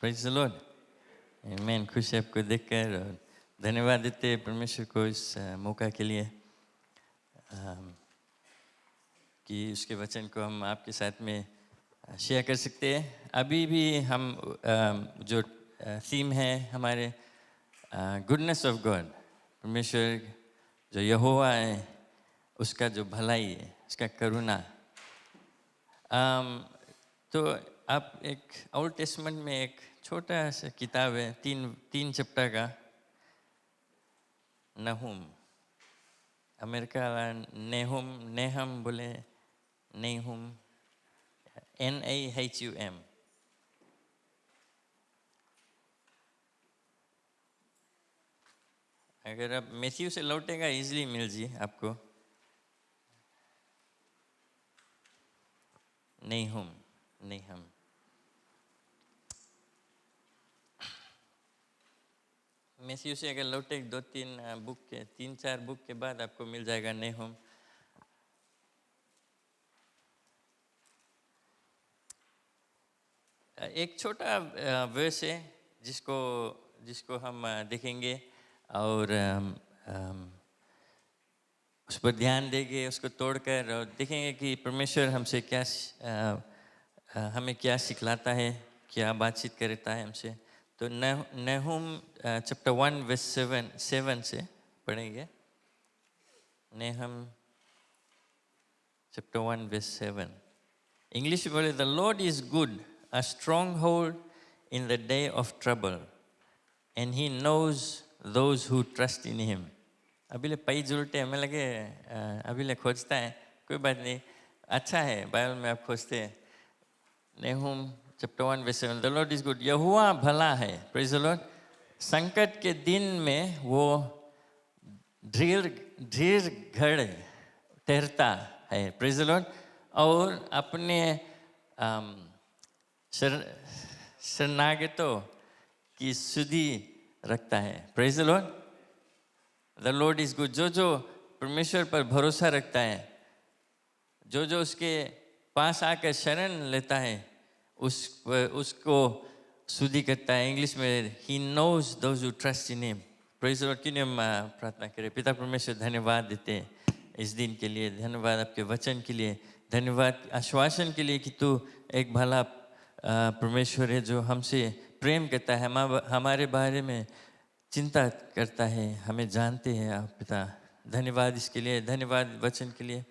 Praise the Lord. आमीन। खुश है आपको देखकर और धन्यवाद देते हैं परमेश्वर को इस मौका के लिए कि उसके वचन को हम आपके साथ में शेयर कर सकते हैं। अभी भी हम जो थीम है हमारे गुडनेस ऑफ गॉड, परमेश्वर जो यहोवा है उसका जो भलाई है, उसका करुणा। तो आप एक ओल्ड टेस्टमेंट में एक छोटा सा किताब है, तीन चैप्टर का, नहूम। अमेरिका नेहम बोले, नेहूम, NAHUM। अगर आप मैथ्यू से लौटेगा इजीली मिल जी आपको। नेहूम, नेहम। मैथ्यू से अगर लौटे तीन चार बुक के बाद आपको मिल जाएगा नेहूम। एक छोटा वर्स है जिसको हम देखेंगे और उस पर ध्यान देंगे, उसको तोड़कर और देखेंगे कि परमेश्वर हमसे हमें क्या सिखलाता है, क्या बातचीत करता है हमसे। तो नहूम चैप्टर 1 वर्स 7 से पढ़ेंगे। नेहम चैप्टर 1 वर्स 7। इंग्लिश में बोले, the lord is good, a stronghold in the day of trouble, and he knows those who trust in him। अभी ले पई जुलटे हमें लगे अभी ले खोजता है, कोई बात नहीं, अच्छा है बाइबल में आप खोजते हैं। Nahum chapter 1 verse 7, the lord is good, यहोवा भला है। Praise the lord. संकट के दिन में वो धीर घड़ ठहरता है। Praise the lord. और अपने शरणागतों की सुधि रखता है। Praise the lord. The lord is good. जो परमेश्वर पर भरोसा रखता है, जो उसके पास आकर शरण लेता है, उसको सुधि करता है। इंग्लिश में ही knows those who trust in him. Praise the Lord. क्यों हम प्रार्थना करें। पिता परमेश्वर, धन्यवाद देते हैं इस दिन के लिए, धन्यवाद आपके वचन के लिए, धन्यवाद आश्वासन के लिए कि तू एक भला परमेश्वर है जो हमसे प्रेम करता है, हमारे बारे में चिंता करता है, हमें जानते हैं आप पिता। धन्यवाद इसके लिए, धन्यवाद वचन के लिए,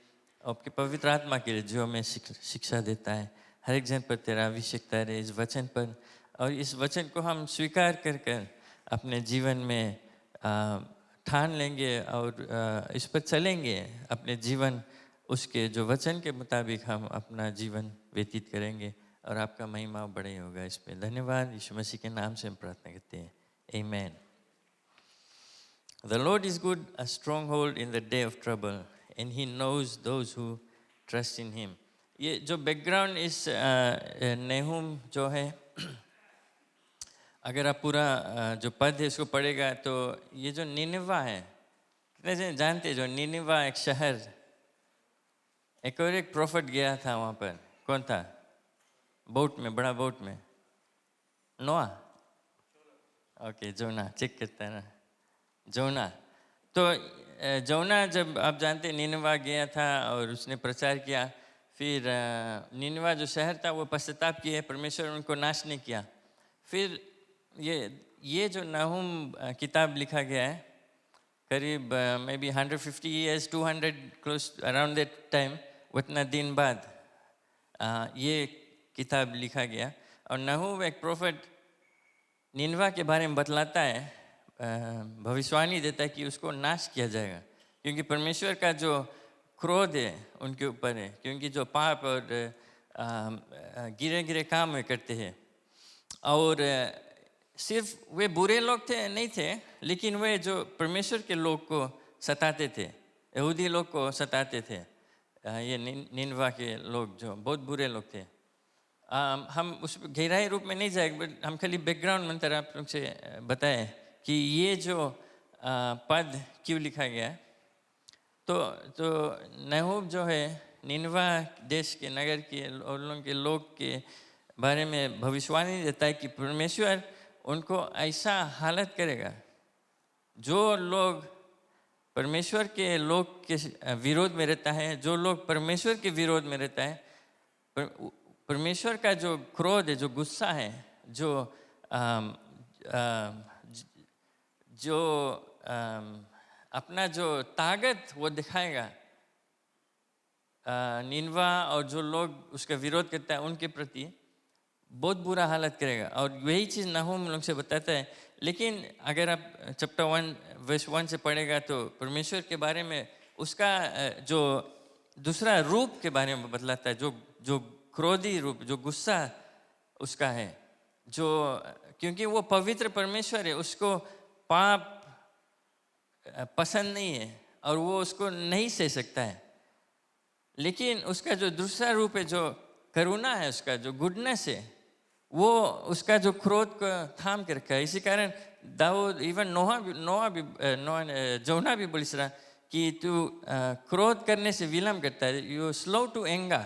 आपके पवित्र आत्मा के लिए जो हमें शिक्षा देता है। हर एक जन पर तेरा अभिषेकता रहे इस वचन पर, और इस वचन को हम स्वीकार कर अपने जीवन में ठान लेंगे और इस पर चलेंगे। अपने जीवन उसके जो वचन के मुताबिक हम अपना जीवन व्यतीत करेंगे और आपका महिमा बड़े होगा इस पे। धन्यवाद यीशु मसीह के नाम से हम प्रार्थना करते हैं। आमीन। The Lord is good, a stronghold in the day of trouble, and He knows those who trust in Him। ये जो बैकग्राउंड इस नेहूम जो है, अगर आप पूरा जो पद है इसको पढ़ेगा तो ये जो निनिवा है, कितने जन जानते हैं जो निनिवा एक शहर, एक और एक प्रोफेट गया था वहाँ पर। कौन था? बोट में, बड़ा बोट में, नोआ। ओके, जोना चेक करता है ना, जोना। तो जोना जब आप जानते हैं निनिवा गया था और उसने प्रचार किया, फिर निनिवा जो शहर था वो पश्चाताप किए, परमेश्वर उनको नाश नहीं किया। फिर ये जो नहूम किताब लिखा गया है, करीब may be 150 years 200 close around that time, उतना दिन बाद ये किताब लिखा गया। और नहूम एक प्रोफेट निनवा के बारे में बतलाता है, भविष्यवाणी देता है कि उसको नाश किया जाएगा, क्योंकि परमेश्वर का जो क्रोध है उनके ऊपर है, क्योंकि जो पाप और गिरे काम वे करते हैं। और सिर्फ वे बुरे लोग थे नहीं थे, लेकिन वे जो परमेश्वर के लोग को सताते थे, यहूदी लोग को सताते थे। ये निनवा के लोग जो बहुत बुरे लोग थे। हम उस गहराई रूप में नहीं जाएंगे, बट हम खाली बैकग्राउंड मंत्र आप लोग से बताएं कि ये जो पद क्यों लिखा गया है। तो नहूम जो है निनवा देश के नगर के और लोगों के लोग के बारे में भविष्यवाणी देता है कि परमेश्वर उनको ऐसा हालत करेगा, जो लोग परमेश्वर के लोग के विरोध में रहता है, जो लोग परमेश्वर के विरोध में रहता है, परमेश्वर का जो क्रोध है, जो गुस्सा है, जो जो अपना जो ताकत वो दिखाएगा निन्वा और जो लोग उसका विरोध करता है उनके प्रति, बहुत बुरा हालत करेगा। और वही चीज़ नहूम लोग से बताता है। लेकिन अगर आप चैप्टर 1 वर्स 1 से पढ़ेगा तो परमेश्वर के बारे में उसका जो दूसरा रूप के बारे में बतलाता है, जो क्रोधी रूप, जो गुस्सा उसका है, जो क्योंकि वो पवित्र परमेश्वर है, उसको पाप पसंद नहीं है और वो उसको नहीं सह सकता है। लेकिन उसका जो दूसरा रूप है, जो करुणा है, उसका जो गुडनेस है, वो उसका जो क्रोध को थाम के रखा है। इसी कारण दाऊद, इवन जोना भी बोल रहा कि तू क्रोध करने से विलम्ब करता है, यू स्लो टू एंगर,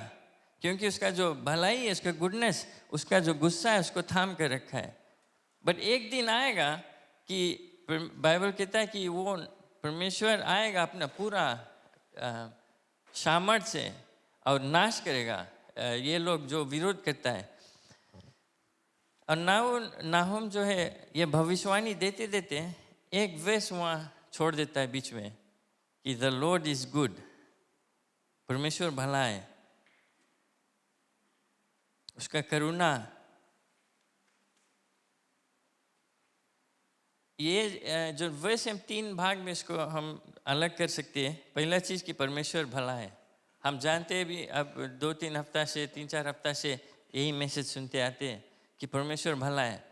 क्योंकि उसका जो भलाई है, उसका गुडनेस, उसका जो गुस्सा है, उसको थाम कर रखा है। बट एक दिन आएगा कि बाइबल कहता है कि वो परमेश्वर आएगा अपना पूरा सामर्थ्य से और नाश करेगा ये लोग जो विरोध करता है। और नाहुम जो है ये भविष्यवाणी देते देते एक वर्स वहाँ छोड़ देता है बीच में कि द लॉर्ड इज गुड, परमेश्वर भला है, उसका करुणा। ये जो वर्स हम 3 भाग में इसको हम अलग कर सकते हैं। पहला चीज़ कि परमेश्वर भला है, हम जानते हैं भी, अब 2-3 हफ्ता से 3-4 हफ्ता से यही मैसेज सुनते आते हैं कि परमेश्वर भला है।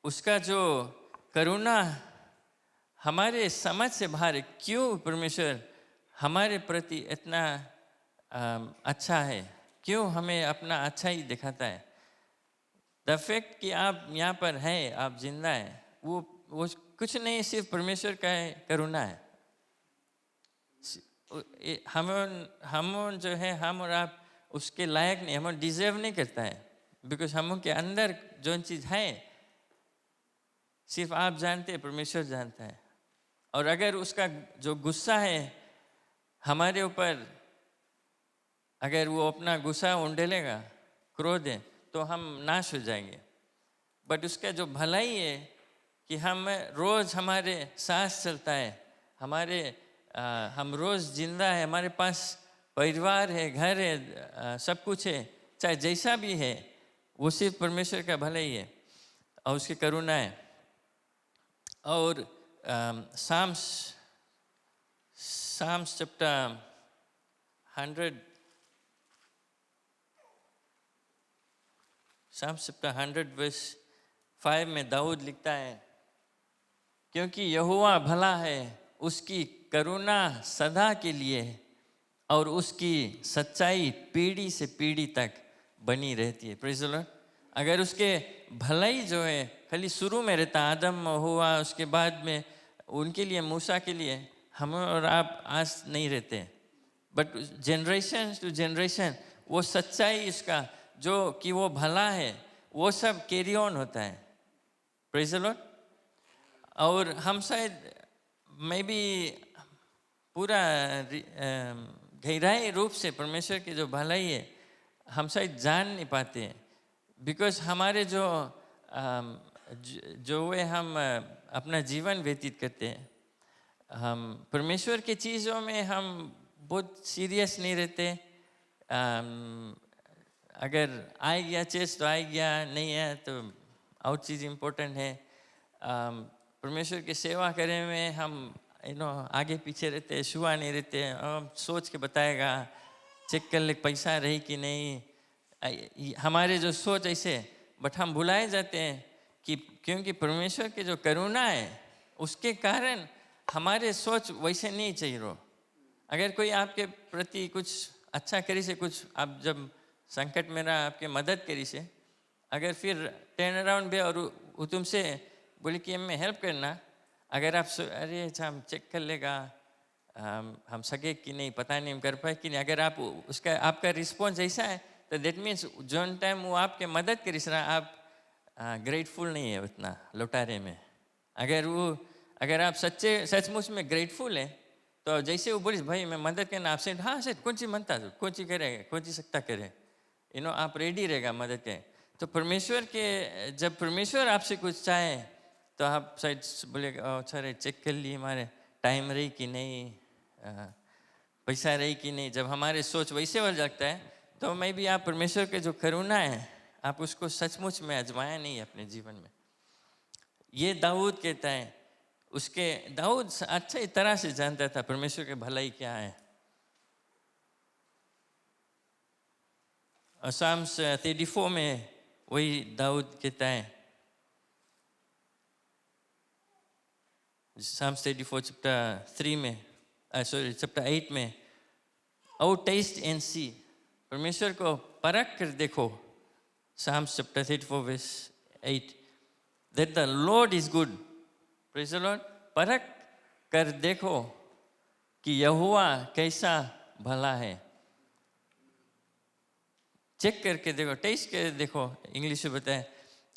उसका जो करुणा हमारे समझ से बाहर है। क्यों परमेश्वर हमारे प्रति इतना अच्छा है, क्यों हमें अपना अच्छा ही दिखाता है। द फैक्ट कि आप यहाँ पर हैं, आप जिंदा हैं, वो कुछ नहीं, सिर्फ परमेश्वर का करुणा है। हम जो है, हम और आप उसके लायक नहीं, हम डिजर्व नहीं करता है, बिकॉज हम के अंदर जो चीज़ है सिर्फ आप जानते हैं, परमेश्वर जानता है। और अगर उसका जो गुस्सा है हमारे ऊपर, अगर वो अपना गुस्सा उंडेलेगा, क्रोध है, तो हम नाश हो जाएंगे। बट उसका जो भलाई है कि हम रोज़, हमारे सांस चलता है, हम रोज़ जिंदा है, हमारे पास परिवार है, घर है, सब कुछ है, चाहे जैसा भी है, वो सिर्फ परमेश्वर का भलाई है और उसकी करुणा है। और साम्स चैप्टर 100 वर्स 5 में दाऊद लिखता है, क्योंकि यहोवा भला है, उसकी करुणा सदा के लिए है और उसकी सच्चाई पीढ़ी से पीढ़ी तक बनी रहती है। Praise the Lord. अगर उसके भलाई जो है खाली शुरू में रहता, आदम हुआ, उसके बाद में उनके लिए, मूसा के लिए, हम और आप आज नहीं रहते, बट जनरेशन टू जनरेशन वो सच्चाई इसका जो कि वो भला है, वो सब कैरी ऑन होता है। Praise the lord. और हम शायद मैं भी पूरा गहराई रूप से परमेश्वर की जो भलाई है हम शायद जान नहीं पाते हैं, बिकॉज हमारे जो वे हम अपना जीवन व्यतीत करते हैं, हम परमेश्वर की चीज़ों में हम बहुत सीरियस नहीं रहते। अगर आए गया चीज़ तो आए गया, नहीं है तो और चीज़ इम्पोर्टेंट है। परमेश्वर की सेवा करने में हम आगे पीछे रहते हैं, शुआ नहीं रहते। हम सोच के बताएगा, चेक कर ले पैसा रही कि नहीं, हमारे जो सोच ऐसे। बट हम भुलाए जाते हैं कि क्योंकि परमेश्वर की जो करुणा है उसके कारण हमारे सोच वैसे नहीं चाहिए रो। अगर कोई आपके प्रति कुछ अच्छा करी से, कुछ आप जब संकट में रहा, आपके मदद करी से, अगर फिर टर्न अराउंड भी और वो तुमसे बोले कि हमें हेल्प करना, अगर आप अरे अच्छा हम चेक कर लेगा, हम सके कि नहीं, पता नहीं हम कर पाए कि नहीं, अगर आप उसका आपका रिस्पॉन्स ऐसा है तो दैट मीन्स जोन टाइम वो आपके मदद करिस रहा आप ग्रेटफुल नहीं है उतना लौटारे में। अगर आप सचमुच में ग्रेटफुल है तो जैसे वो बोलिस भाई मैं मदद करना आपसे, हाँ सर कौन सी मनता तू कौन सी करे कौन सी सकता करे, आप रेडी रहेगा मदद के। तो परमेश्वर के जब परमेश्वर आपसे कुछ चाहे तो आप शायद बोलेगा अच्छा रे चेक कर लिए हमारे टाइम रही कि नहीं, पैसा रही कि नहीं। जब हमारे सोच वैसे हो जाता है तो मैं भी आप परमेश्वर के जो करुणा है आप उसको सचमुच में आजमाया नहीं अपने जीवन में। ये दाऊद कहता है, दाऊद अच्छी तरह से जानता था परमेश्वर की भलाई क्या है। Psalms 34 में वही दाऊद कहता है, Psalms 34 chapter 3 में chapter 8 में, Oh taste and see, परमेश्वर को परख कर देखो। Psalms chapter 34 verse 8, that the Lord is good, praise the Lord, परख कर देखो कि यहोवा कैसा भला है। चेक करके देखो, टेस्ट करके देखो, इंग्लिश में बताए।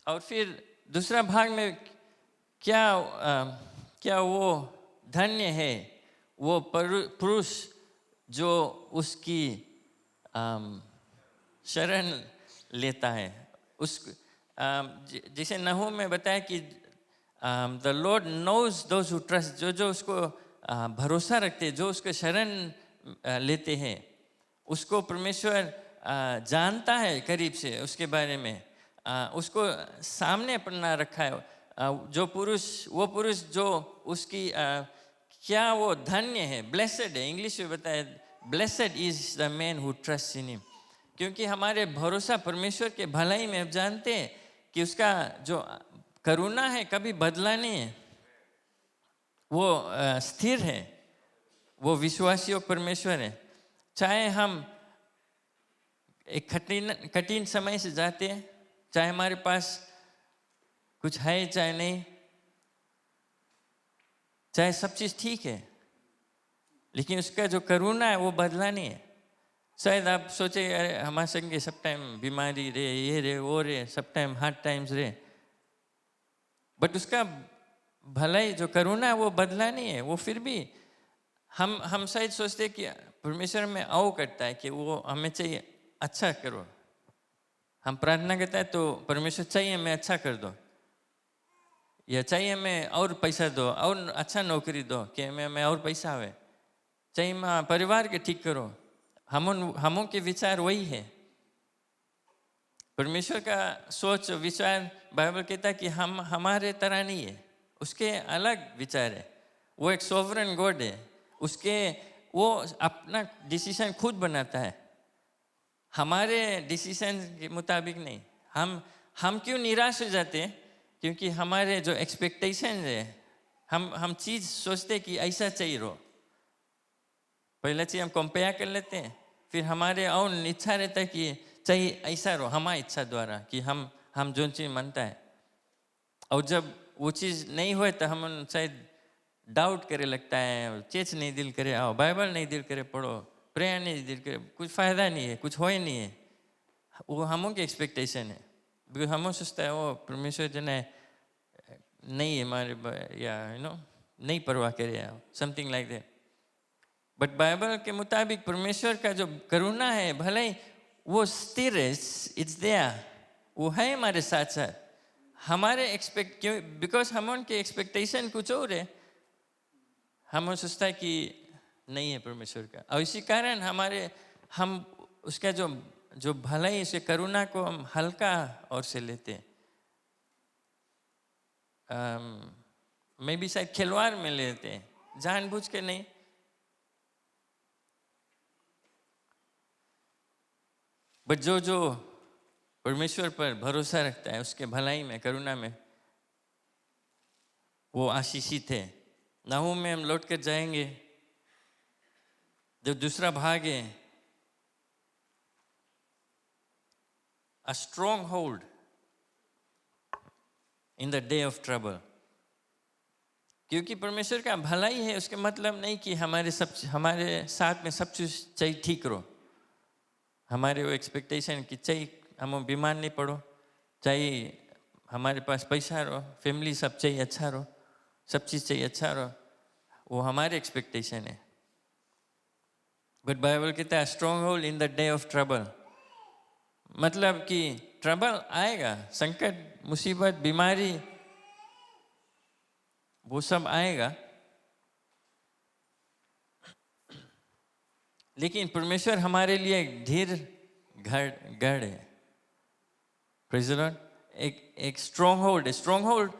और फिर दूसरा भाग में क्या वो धन्य है वो पुरुष जो उसकी शरण लेता है। जैसे नहूम में बताया कि the Lord knows those who trust, जो उसको भरोसा रखते, जो उसको शरण लेते हैं, उसको परमेश्वर जानता है करीब से, उसके बारे में उसको सामने अपना रखा है। वो पुरुष जो उसकी क्या वो धन्य है, ब्लेसेड है। इंग्लिश में बताया blessed is the man who trust in him, क्योंकि हमारे भरोसा परमेश्वर के भलाई में हम जानते हैं कि उसका जो करुणा है कभी बदला नहीं है, वो स्थिर है, वो विश्वासियों परमेश्वर है। चाहे हम एक कठिन समय से जाते हैं, चाहे हमारे पास कुछ है चाहे नहीं, चाहे सब चीज ठीक है, लेकिन उसका जो करुणा है वो बदला नहीं है। शायद आप सोचे अरे हमारे संगे सब टाइम बीमारी रे, ये रे वो रे, सब टाइम हार्ड टाइम्स रे, बट उसका भलाई जो करुणा है वो बदला नहीं है। वो फिर भी हम शायद सोचते कि परमेश्वर में आओ करता है कि वो हमें चाहिए अच्छा करो। हम प्रार्थना करता है तो परमेश्वर चाहिए मैं अच्छा कर दो, या चाहिए मैं और पैसा दो, और अच्छा नौकरी दो कि मैं और पैसा आवे, चाहिए मैं परिवार के ठीक करो। हमों के विचार वही है। परमेश्वर का सोच विचार बाइबल कहता है कि हम हमारे तरह नहीं है, उसके अलग विचार है। वो एक सोवरेन गॉड है, वो अपना डिसीजन खुद बनाता है, हमारे डिसीजन के मुताबिक नहीं। हम क्यों निराश हो जाते हैं? क्योंकि हमारे जो एक्सपेक्टेशन है, हम चीज़ सोचते कि ऐसा चाहिए रो, पहले चीज़ हम कंपेयर कर लेते हैं, फिर हमारे और इच्छा रहता है कि चाहिए ऐसा रो हमारी इच्छा द्वारा कि हम जो चीज़ मानता है। और जब वो चीज़ नहीं हुए तो हम शायद डाउट करे लगता है, चेच नहीं दिल करे आओ, बाइबल नहीं दिल करे पढ़ो, प्रेयर नहीं दिल करे, कुछ फ़ायदा नहीं है, कुछ हो ही नहीं है। वो हमों की एक्सपेक्टेशन है, बिकॉज हम सोचता है वो परमेश्वर जो है नहीं है हमारे, या नहीं परवाह करे, something like that. But Bible के मुताबिक परमेश्वर का जो करुणा है, भले वो स्थिर है, इट्स देयर, वो है हमारे साथ साथ। हमारे बिकॉज हम उनके एक्सपेक्टेशन कुछ और है, हम सोचता है कि नहीं है परमेश्वर का, और इसी कारण हम उसका जो भलाई, उसके करुणा को हम हल्का और से लेते हैं। मैं भी शायद खिलवाड़ में लेते हैं, जानबूझ के नहीं। बट जो परमेश्वर पर भरोसा रखता है, उसके भलाई में, करुणा में, वो आशीषित है। नहूम में हम लौट कर जाएंगे, जो दूसरा भाग है, a stronghold in the day of trouble। क्योंकि परमेश्वर का भलाई है, उसके मतलब नहीं कि हमारे साथ में सब चीज चाहिए ठीक रहो। हमारे वो एक्सपेक्टेशन कि चाहिए हम बीमार नहीं पड़ो, चाहिए हमारे पास पैसा रहो, फैमिली सब चाहिए अच्छा रहो, सब चीज़ चाहिए अच्छा रहो, वो हमारे एक्सपेक्टेशन है। बट बाइबल कहता है strong hold in the day of trouble, मतलब कि ट्रबल आएगा, संकट, मुसीबत, बीमारी, वो सब आएगा, लेकिन परमेश्वर हमारे लिए एक धीर गढ़ है। Praise the Lord. एक स्ट्रॉन्ग होल्ड है। स्ट्रॉन्ग होल्ड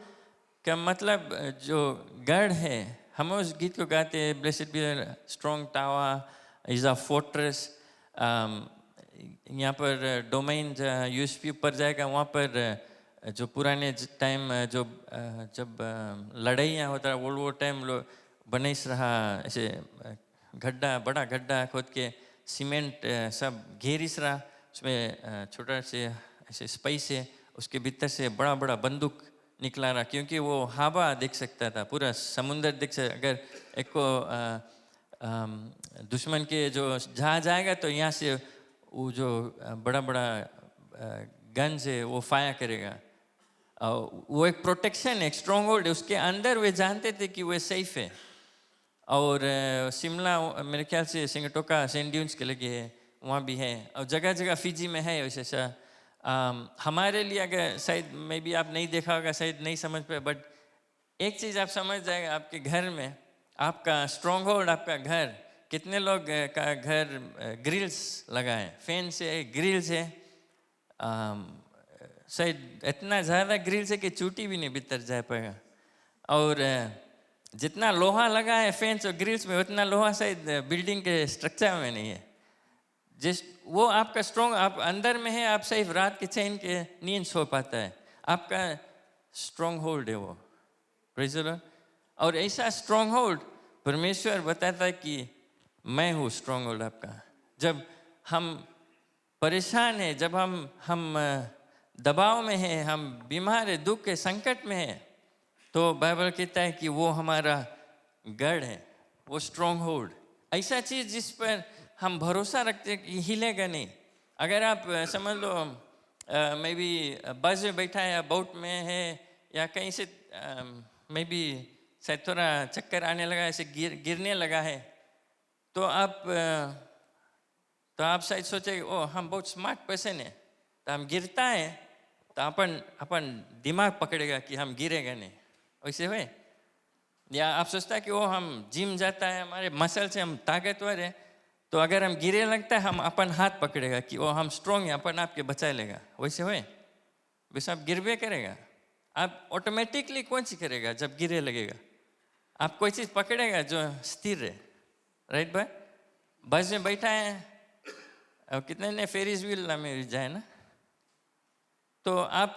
का मतलब जो गढ़ है, हम उस गीत को गाते हैं, blessed be strong tower is a fortress. यहाँ पर डोमेन यूएसपी ऊपर जाएगा, वहाँ पर जो पुराने टाइम जो जब लड़ाइयाँ होता है, वर्ल्ड वॉर टाइम लोग बनीस रहा, ऐसे गड्ढा, बड़ा गड्ढा खोद के सीमेंट सब घेरिस रहा, उसमें छोटा से ऐसे स्पाइस है, उसके भीतर से बड़ा बड़ा बंदूक निकला रहा, क्योंकि वो हवा देख सकता था, पूरा समुंदर देख सकता। अगर एक को दुश्मन के जो जहाज आएगा तो यहाँ से वो जो बड़ा बड़ा गन से वो फायर करेगा। वो एक प्रोटेक्शन है, एक स्ट्रॉन्ग होल्ड है, उसके अंदर वे जानते थे कि वो सेफ है। और शिमला मेरे ख्याल से सिंगटोका सैंड ड्यून्स के लगे है, वहाँ भी है, और जगह जगह फिजी में है वैसे सा। हमारे लिए अगर शायद मे भी आप नहीं देखा होगा, शायद नहीं समझ पाए, बट एक चीज़ आप समझ जाएगा, आपके घर में आपका स्ट्रॉन्ग होल्ड, आपका घर, कितने लोग का घर ग्रिल्स लगा है, फैन से ग्रिल्स है, शायद इतना ज़्यादा ग्रिल्स है कि चूटी भी नहीं भीतर जा पाएगा। और जितना लोहा लगा है फैंस और ग्रिल्स में, उतना लोहा शायद बिल्डिंग के स्ट्रक्चर में नहीं है। जिस वो आपका स्ट्रॉन्ग, आप अंदर में है, आप सिर्फ रात के चैन के नींद सो पाता है, आपका स्ट्रॉन्ग होल्ड है वो। Praise the lord. और ऐसा स्ट्रॉन्ग होल्ड परमेश्वर बताता है कि मैं हूँ स्ट्रॉन्ग होल्ड आपका। जब हम परेशान है, जब हम दबाव में है, हम बीमार है, दुख के संकट में है, तो बाइबल कहता है कि वो हमारा गढ़ है, वो स्ट्रॉन्ग होल्ड, ऐसा चीज़ जिस पर हम भरोसा रखते हैं कि हिलेगा नहीं। अगर आप समझ लो मे बी बस में बैठा है या बोट में है या कहीं से मे बी शायद थोड़ा चक्कर आने लगा, ऐसे गिरने लगा है, तो आप शायद सोचे ओ हम बहुत स्मार्ट पर्सन है, तो हम गिरता है तो अपन दिमाग पकड़ेगा कि हम गिरेगा नहीं, वैसे हुए। या आप सोचता है कि वो हम जिम जाता है, हमारे मसल से हम ताकतवर है, तो अगर हम गिरे लगता है हम अपन हाथ पकड़ेगा कि वो हम स्ट्रॉन्ग है, अपन आपके बचा लेगा, वैसे हुए। वैसे आप गिरबे करेगा, आप ऑटोमेटिकली कौन सी करेगा, जब गिरे लगेगा आप कोई चीज़ पकड़ेगा जो स्थिर है, राइट भाई। बस में बैठा है, अब कितने ने फेरिस व्हील में जाए ना, तो आप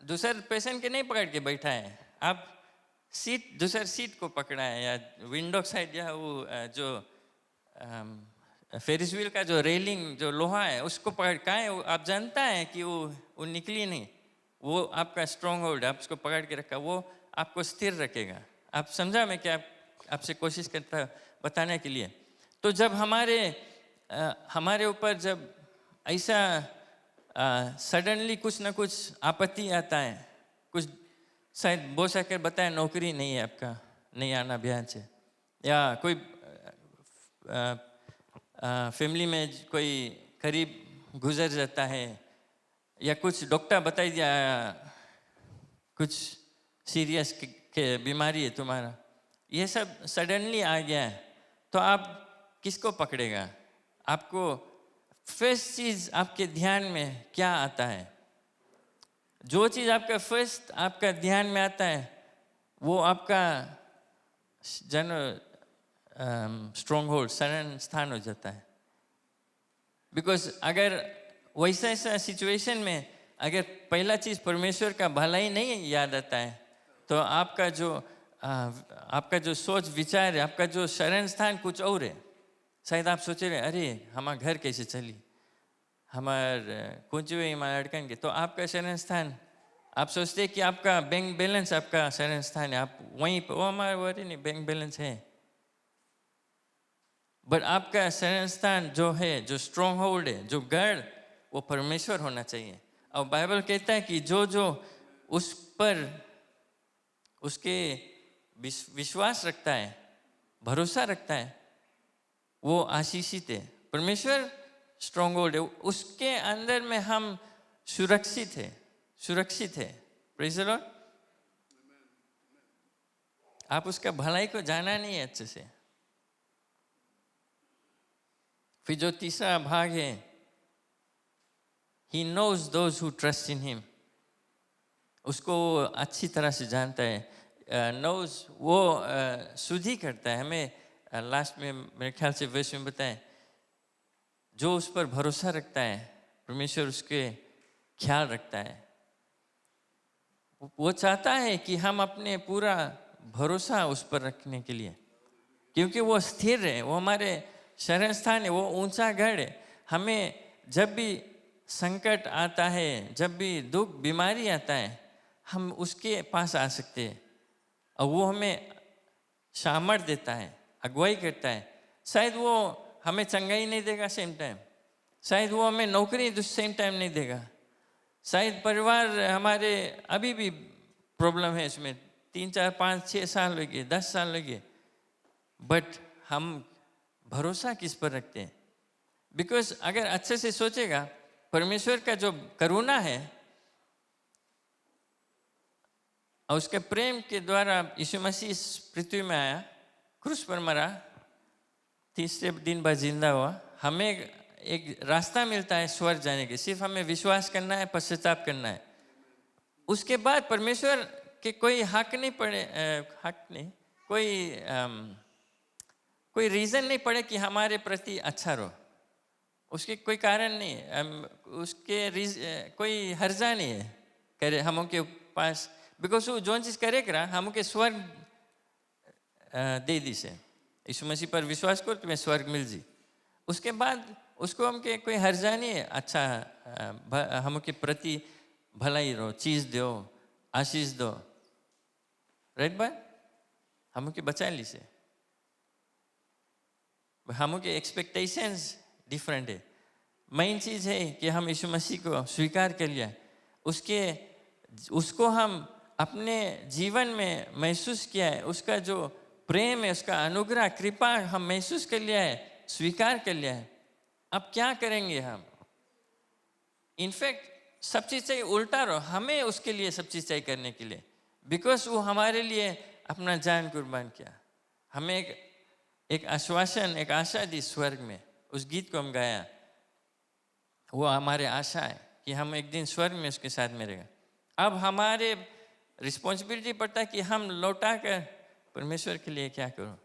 दूसरे पेशेंट के नहीं पकड़ के बैठा है, आप सीट, दूसरे सीट को पकड़ा है, या विंडो साइड, या वो जो फेरिस व्हील का जो रेलिंग जो लोहा है उसको पकड़ का है, आप जानता है कि वो निकली नहीं, वो आपका स्ट्रॉन्ग होल्ड, आप उसको पकड़ के रखा, वो आपको स्थिर रखेगा। आप समझा मैं क्या आपसे कोशिश करता बताने के लिए। तो जब हमारे ऊपर जब ऐसा सडनली कुछ ना कुछ आपत्ति आता है, कुछ शायद बोस आकर बताए नौकरी नहीं है आपका, नहीं आना बिहार से, या कोई फैमिली में कोई करीब गुजर जाता है, या कुछ डॉक्टर बता दिया कुछ सीरियस के बीमारी है तुम्हारा, ये सब सडनली आ गया है, तो आप किसको पकड़ेगा? आपको फर्स्ट चीज़ आपके ध्यान में क्या आता है? जो चीज़ आपका फर्स्ट आपका ध्यान में आता है वो आपका स्ट्रॉन्ग होल्ड, शरण स्थान हो जाता है। बिकॉज अगर वैसा ऐसा सिचुएशन में अगर पहला चीज़ परमेश्वर का भलाई नहीं याद आता है, तो आपका जो सोच विचार है, आपका जो शरण स्थान कुछ और है। शायद आप सोच रहे अरे हमारा घर कैसे चली, कुछ हुए हमारे अड़कन के, तो आपका शरण स्थान, आप सोचते कि आपका बैंक बैलेंस आपका शरण स्थान है, आप वहीं पर, वो हमारा वो नहीं बैंक बैलेंस है, बट आपका शरण स्थान जो है, जो स्ट्रॉन्ग होल्ड है, जो गढ़, वो परमेश्वर होना चाहिए। और बाइबल कहता है कि जो जो उस पर उसके विश्वास रखता है, भरोसा रखता है, वो आशीषित है। परमेश्वर स्ट्रॉन्ग होल्ड है, उसके अंदर में हम सुरक्षित है, सुरक्षित है। Praise the Lord. आप उसका भलाई को जाना नहीं है अच्छे से। फिर जो तीसरा भाग है, He knows those who trust in Him. उसको अच्छी तरह से जानता है। knows वो शुद्धि करता है हमें। लास्ट में मेरे ख्याल से वर्ष में बताएं, जो उस पर भरोसा रखता है, परमेश्वर उसके ख्याल रखता है। वो चाहता है कि हम अपने पूरा भरोसा उस पर रखने के लिए, क्योंकि वो स्थिर है, वो हमारे शरण स्थान है, वो ऊंचा गढ़ है। हमें जब भी संकट आता है, जब भी दुख बीमारी आता है, हम उसके पास आ सकते हैं और वो हमें सामर्थ देता है, अगुवाई करता है। शायद वो हमें चंगाई नहीं देगा सेम टाइम, शायद वो हमें नौकरी सेम टाइम नहीं देगा, शायद परिवार हमारे अभी भी प्रॉब्लम है, इसमें 3, 4, 5, 6 साल लगे, 10 साल लगे, बट हम भरोसा किस पर रखते हैं? बिकॉज अगर अच्छे से सोचेगा, परमेश्वर का जो करुणा है और उसके प्रेम के द्वारा यीशु मसीह इस पृथ्वी में आया, क्रूस पर मरा, तीसरे दिन बाद जिंदा हुआ, हमें एक रास्ता मिलता है स्वर्ग जाने के। सिर्फ हमें विश्वास करना है, पश्चाताप करना है। उसके बाद परमेश्वर के कोई हक नहीं पड़े, हक नहीं, कोई रीज़न नहीं पड़े कि हमारे प्रति अच्छा रहो। उसके कोई कारण नहीं है, उसके कोई हर्जा नहीं है करे हम के पास, बिकॉज वो जो चीज़ करेगा हम के स्वर्ग दे दी से। यीशु मसीह पर विश्वास करो तुम्हें स्वर्ग मिल जी। उसके बाद उसको हम के कोई हर्जा नहीं है, अच्छा हम के प्रति भलाई रहो, चीज़ दो, आशीष दो, राइट बात, हम के बचा ली से। हम के एक्सपेक्टेशंस डिफरेंट है। मेन चीज़ है कि हम यीशु मसीह को स्वीकार कर लिया, उसको हम अपने जीवन में महसूस किया है, उसका जो प्रेम है, उसका अनुग्रह, कृपा हम महसूस कर लिया है, स्वीकार कर लिया है। अब क्या करेंगे हम? इनफैक्ट सब चीज़ चाहिए, उल्टा रहो, हमें उसके लिए सब चीज़ चाहिए करने के लिए, बिकॉज वो हमारे लिए अपना जान कुर्बान किया। हमें एक आश्वासन, एक आशा दी स्वर्ग में। उस गीत को हम गाया, वो हमारे आशा है कि हम एक दिन स्वर्ग में उसके साथ में रहेगा। अब हमारे रिस्पॉन्सिबिलिटी पड़ता है कि हम लौटा कर परमेश्वर के लिए क्या करो।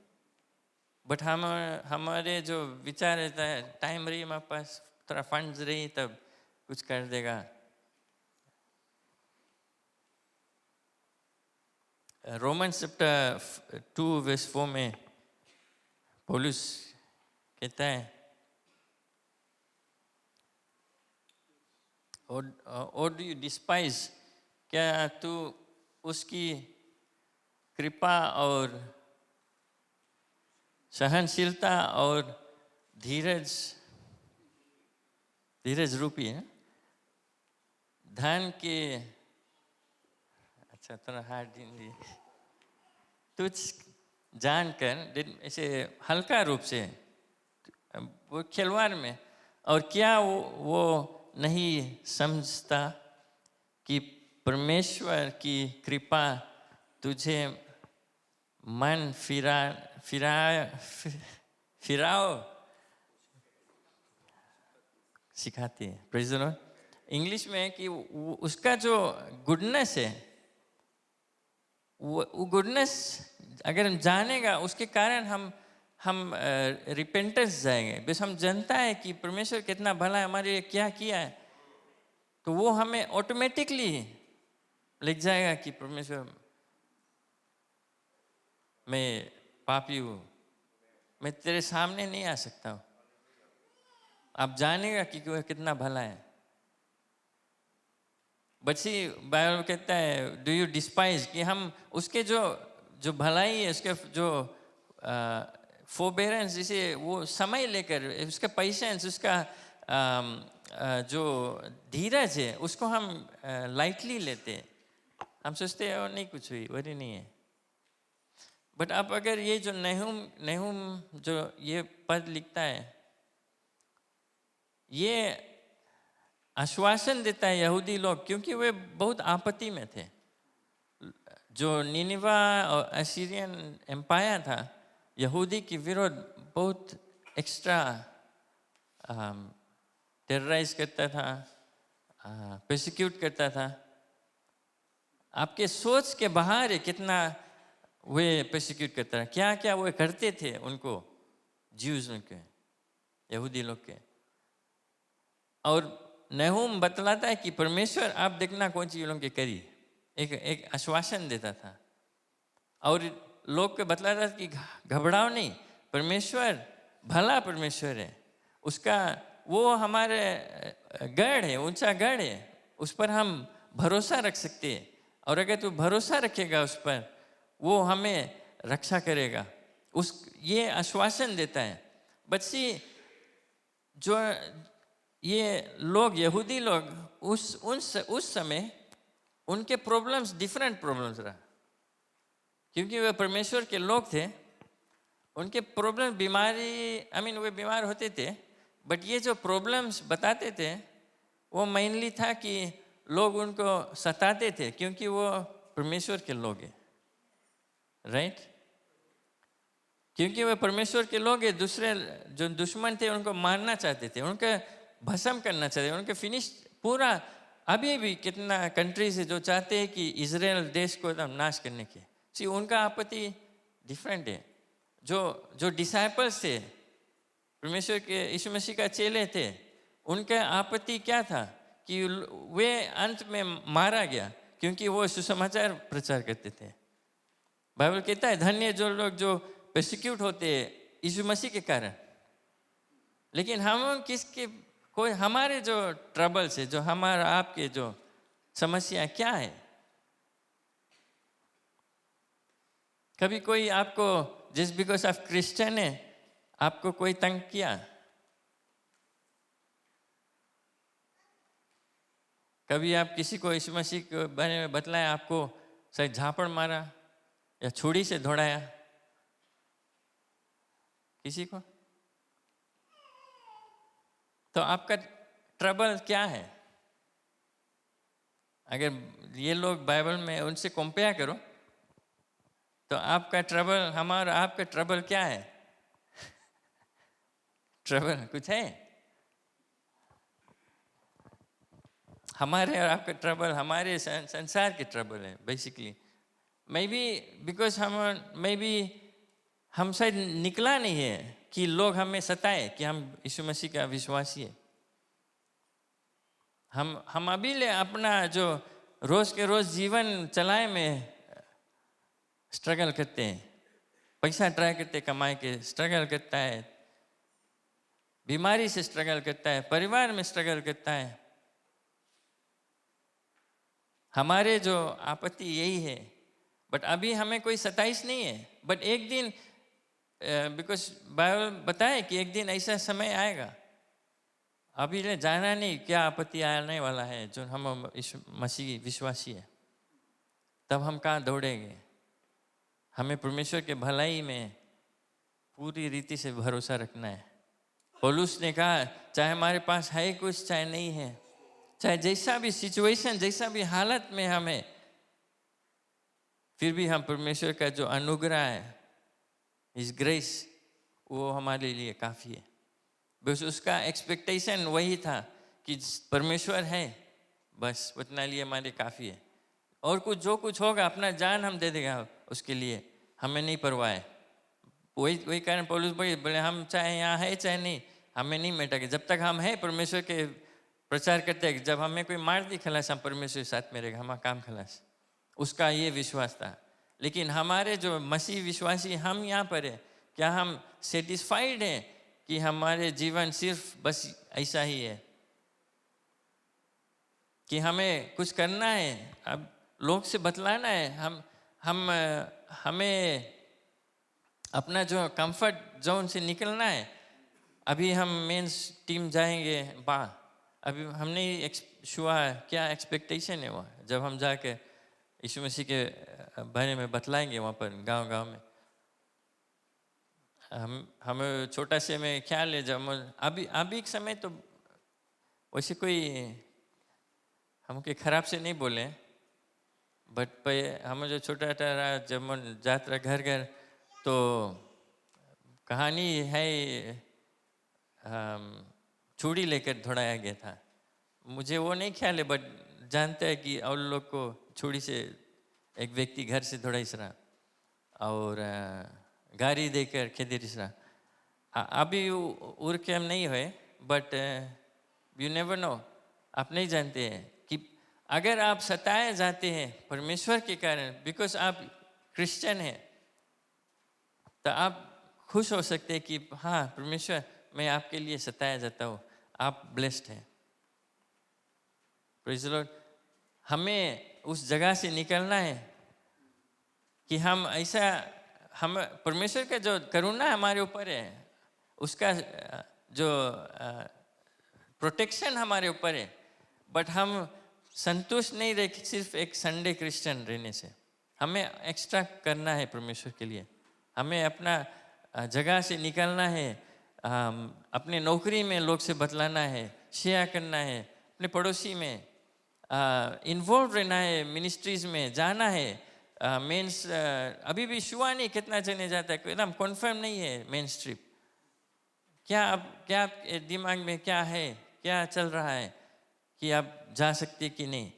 बट हमारे जो विचार रहता है, टाइम रही हमारे पास, थोड़ा फंड्स रही, तब कुछ कर देगा। रोमन्स चैप्टर 2 वर्स 4 में पौलुस कहता है, और डू यू डिस्पाइज, क्या तू उसकी कृपा और सहनशीलता और धीरज रूपी है धन के, अच्छा थोड़ा हार्ड हिंदी, तुझ जानकर ऐसे हल्का रूप से वो खिलवाड़ में, और क्या वो नहीं समझता कि परमेश्वर की कृपा तुझे मन फिराओ सिखाती है। Praise the Lord. इंग्लिश में कि उसका जो गुडनेस है, वो गुडनेस अगर हम जानेगा, उसके कारण हम रिपेंटेंस जाएंगे। बस हम जानता है कि परमेश्वर कितना भला है, हमारे लिए क्या किया है, तो वो हमें ऑटोमेटिकली लिख जाएगा कि परमेश्वर, मैं पापी हूँ, मैं तेरे सामने नहीं आ सकता हूँ। आप जानेगा कि वह कितना भला है। बच्ची बाइबल कहता है, डू यू डिस्पाइज, कि हम उसके जो भलाई है, उसके जो फोरबेरेंस, जिसे वो समय लेकर उसका पेशेंस, उसका जो धीरज है उसको हम लाइटली लेते हैं। हम सोचते हैं और नहीं कुछ हुई, वरी नहीं है। बट अब अगर ये जो नहूम नहूम जो ये पद लिखता है, ये आश्वासन देता है यहूदी लोग, क्योंकि वे बहुत आपत्ति में थे। जो निनिवा और असीरियन एम्पायर था, यहूदी के विरोध बहुत एक्स्ट्रा टेरराइज करता था, प्रोसिक्यूट करता था। आपके सोच के बाहर है कितना वे प्रोसिक्यूट करता था, क्या क्या वो करते थे उनको, ज्यूज उनके, यहूदी लोग के। और नहूम बतलाता है कि परमेश्वर आप देखना कौन सी लोगों के करी, एक आश्वासन देता था। और लोग को बतलाता था कि घबराओ नहीं, परमेश्वर भला परमेश्वर है, उसका वो हमारे गढ़ है, ऊंचा गढ़ है, उस पर हम भरोसा रख सकते हैं। और अगर तू भरोसा रखेगा उस पर, वो हमें रक्षा करेगा, उस ये आश्वासन देता है। बच्ची जो ये लोग, यहूदी लोग, उस समय उनके प्रॉब्लम्स डिफरेंट प्रॉब्लम्स रहा, क्योंकि वे परमेश्वर के लोग थे। उनके प्रॉब्लम बीमारी, वे बीमार होते थे, बट ये जो प्रॉब्लम्स बताते थे वो मेनली था कि लोग उनको सताते थे, क्योंकि वो परमेश्वर के लोग हैं, राइट? क्योंकि वे परमेश्वर के लोग हैं, दूसरे जो दुश्मन थे उनको मारना चाहते थे, उनका भस्म करना चाहते थे, उनके फिनिश पूरा। अभी भी कितना कंट्रीज है जो चाहते हैं कि इजराइल देश को एकदम नाश करने के। सी उनका आपत्ति डिफरेंट है। जो डिसाइपल्स थे, परमेश्वर के यीशु मसीह का चेले थे, उनका आपत्ति क्या था कि वे अंत में मारा गया, क्योंकि वो सुसमाचार प्रचार करते थे। बाइबल कहता है धन्य जो लोग जो प्रोसिक्यूट होते हैं यीशु मसीह के कारण। लेकिन हम किसके, कोई हमारे जो ट्रबल्स है, जो हमारा आपके जो समस्या क्या है? कभी कोई आपको जस्ट बिकॉज ऑफ क्रिश्चियन है आपको कोई तंग किया? कभी आप किसी को यीशु मसीह के बारे में बतलाया, आपको शायद झापड़ मारा या छुरी से दौड़ाया किसी को? तो आपका ट्रबल क्या है? अगर ये लोग बाइबल में उनसे कंपेयर करो तो आपका ट्रबल, हमारा आपका ट्रबल क्या है? ट्रबल कुछ है? हमारे और आपका ट्रबल हमारे संसार के ट्रबल है बेसिकली। मे बी बिकॉज हम शायद निकला नहीं है कि लोग हमें सताए कि हम यीशु मसीह का विश्वासी है। हम अभी ले अपना जो रोज के रोज जीवन चलाए में स्ट्रगल करते हैं, पैसा ट्राई करते कमाए के, स्ट्रगल करता है, बीमारी से स्ट्रगल करता है, परिवार में स्ट्रगल करता है। हमारे जो आपत्ति यही है। बट अभी हमें कोई 27 नहीं है, बट एक दिन बिकॉज बाइबल बताए कि एक दिन ऐसा समय आएगा, अभी ले जाना नहीं क्या आपत्ति आने वाला है। जो हम मसीह विश्वासी है, तब हम कहाँ दौड़ेंगे? हमें परमेश्वर के भलाई में पूरी रीति से भरोसा रखना है। पौलुस ने कहा चाहे हमारे पास है कुछ, चाहे नहीं है, चाहे जैसा भी सिचुएशन, जैसा भी हालत में हमें, फिर भी हम परमेश्वर का जो अनुग्रह है, His ग्रेस, वो हमारे लिए काफ़ी है। बस उसका एक्सपेक्टेशन वही था कि परमेश्वर है, बस उतना लिए हमारे काफ़ी है। और कुछ जो कुछ होगा अपना जान हम दे देगा उसके लिए, हमें नहीं परवाह है। वही कारण पौलुस बोले हम चाहे यहाँ है चाहे नहीं, हमें नहीं मिटेगा जब तक हम हैं परमेश्वर के प्रचार करते हैं। जब हमें कोई मार दी खलास, हम परमेश्वर के साथ में रहेगा, हमारा काम खलास। उसका ये विश्वास था। लेकिन हमारे जो मसीह विश्वासी हम यहाँ पर है, क्या हम सेटिस्फाइड हैं कि हमारे जीवन सिर्फ बस ऐसा ही है कि हमें कुछ करना है, अब लोग से बतलाना है, हमें अपना जो कंफर्ट जोन से निकलना है। अभी हम मेंस टीम जाएंगे अभी हमने शुआ क्या एक्सपेक्टेशन है वहाँ जब हम जाके यीशु मसीह के बारे में बतलाएंगे वहाँ पर गांव-गांव में। हमें छोटा से में ख्याल है जब अभी एक समय तो वैसे कोई हमके खराब से नहीं बोले, बट हम जो छोटा रहा जब मन जात रहा घर घर तो कहानी है चूड़ी लेकर दौड़ाया गया था। मुझे वो नहीं ख्याल है, बट जानते हैं कि और लोग को चूड़ी से एक व्यक्ति घर से दौड़ाइस रहा और गाड़ी देकर खेदिस रहा। अभी उर के हम नहीं हुए, बट यू नेवर नो, आप नहीं जानते हैं कि अगर आप सताए जाते हैं परमेश्वर के कारण, बिकॉज आप क्रिश्चियन हैं, तो आप खुश हो सकते हैं कि हाँ परमेश्वर मैं आपके लिए सताया जाता हूँ, आप ब्लेस्ड हैं। Praise the Lord. हमें उस जगह से निकलना है कि हम ऐसा, हम परमेश्वर का जो करुणा हमारे ऊपर है, उसका जो प्रोटेक्शन हमारे ऊपर है, बट हम संतुष्ट नहीं रह सिर्फ एक संडे क्रिश्चियन रहने से। हमें एक्स्ट्रा करना है परमेश्वर के लिए। हमें अपना जगह से निकलना है, अपने नौकरी में लोग से बतलाना है, शेयर करना है, अपने पड़ोसी में इन्वॉल्व रहना है, मिनिस्ट्रीज में जाना है। मेंस अभी भी शुआ नहीं कितना चलने जाता है, एकदम कन्फर्म नहीं है मेंस ट्रिप। क्या आप दिमाग में क्या है, क्या चल रहा है कि आप जा सकते कि नहीं,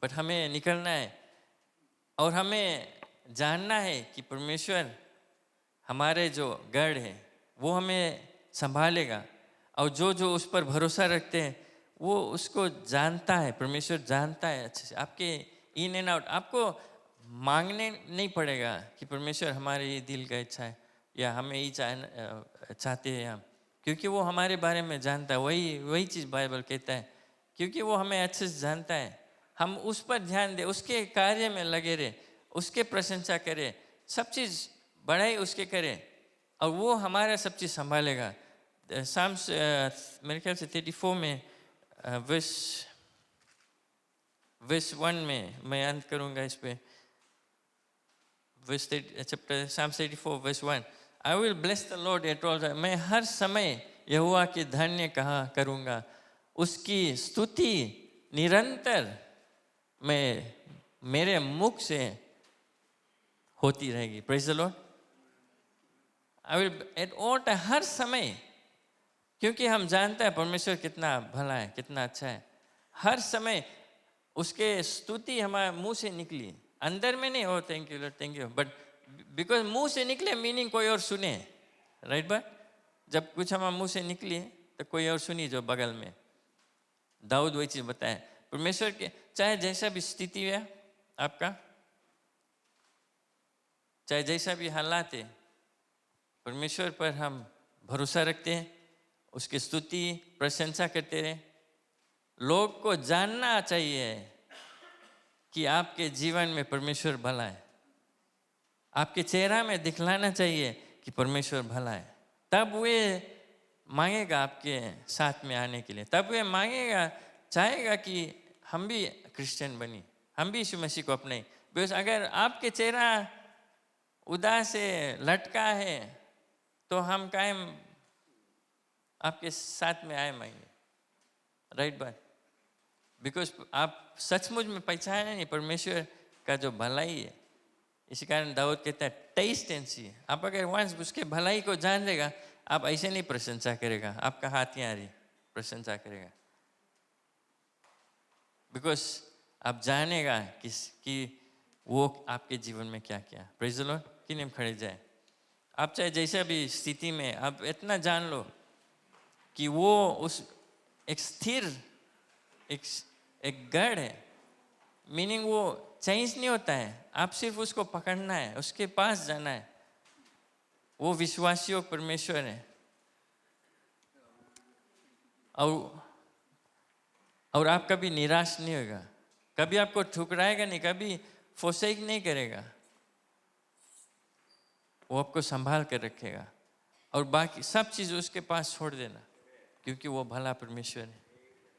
बट हमें निकलना है और हमें जानना है कि परमेश्वर हमारे जो गढ़ है वो हमें संभालेगा, और जो उस पर भरोसा रखते हैं वो उसको जानता है, परमेश्वर जानता है अच्छे से आपके इन एंड आउट। आपको मांगने नहीं पड़ेगा कि परमेश्वर हमारे ये दिल का इच्छा है या हमें ये चाहते हैं हम, क्योंकि वो हमारे बारे में जानता है। वही चीज़ बाइबल कहता है, क्योंकि वो हमें अच्छे से जानता है। हम उस पर ध्यान दें, उसके कार्य में लगे रहे, उसके प्रशंसा करें, सब चीज़ बढ़ाई उसके करें, और वो हमारा सब चीज़ संभालेगा। साम्स मेरे ख्याल से 34 में वर्स 1 में मैं अंत करूँगा इस पे। Chapter Psalms 34 verse 1, I will bless the Lord at all times। मैं हर समय यहोवा के धन्य कहा करूँगा, उसकी स्तुति निरंतर मैं मेरे मुख से होती रहेगी। Praise the lord. I will at all time, हर समय, क्योंकि हम जानते हैं परमेश्वर कितना भला है, कितना अच्छा है। हर समय उसके स्तुति हमारे मुंह से निकली, अंदर में नहीं हो thank you Lord thank you, but because मुंह से निकले मीनिंग कोई और सुने, राइट। बट जब कुछ हमारे मुंह से निकली तो कोई और सुनी जो बगल में। दाऊद वही चीज बताए, परमेश्वर के चाहे जैसा भी स्थिति है आपका, चाहे जैसा भी हालात है, परमेश्वर पर हम भरोसा रखते हैं, उसकी स्तुति प्रशंसा करते रहे। लोग को जानना चाहिए कि आपके जीवन में परमेश्वर भला है, आपके चेहरा में दिखलाना चाहिए कि परमेश्वर भला है। तब वे मांगेगा आपके साथ में आने के लिए, तब वे मांगेगा, चाहेगा कि हम भी क्रिश्चियन बनी, हम भी यीशु मसीह को अपने। बिकॉज अगर आपके चेहरा उदास है, लटका है, तो हम कायम आपके साथ में आए मांगे, राइट। बात बिकॉज आप सचमुच में पहचाने नहीं परमेश्वर का जो भलाई है। इसी कारण दाऊद कहता है टेस्ट एंड सी। आप अगर वंस उसके भलाई को जान लेगा, आप ऐसे नहीं प्रशंसा करेगा, आपका हाथ यहाँ रही प्रशंसा करेगा, बिकॉज आप जानेगा कि वो आपके जीवन में क्या क्या। Praise the Lord. कि नहीं खड़े जाए, आप चाहे जैसा भी स्थिति में, आप इतना जान लो कि वो उस एक स्थिर एक गढ़ है, मीनिंग वो चेंज नहीं होता है, आप सिर्फ उसको पकड़ना है, उसके पास जाना है। वो विश्वासियों परमेश्वर है, और आप कभी निराश नहीं होगा, कभी आपको ठुकराएगा नहीं, कभी फोसेक नहीं करेगा। वो आपको संभाल कर रखेगा और बाकी सब चीज़ उसके पास छोड़ देना, क्योंकि वो भला परमेश्वर है।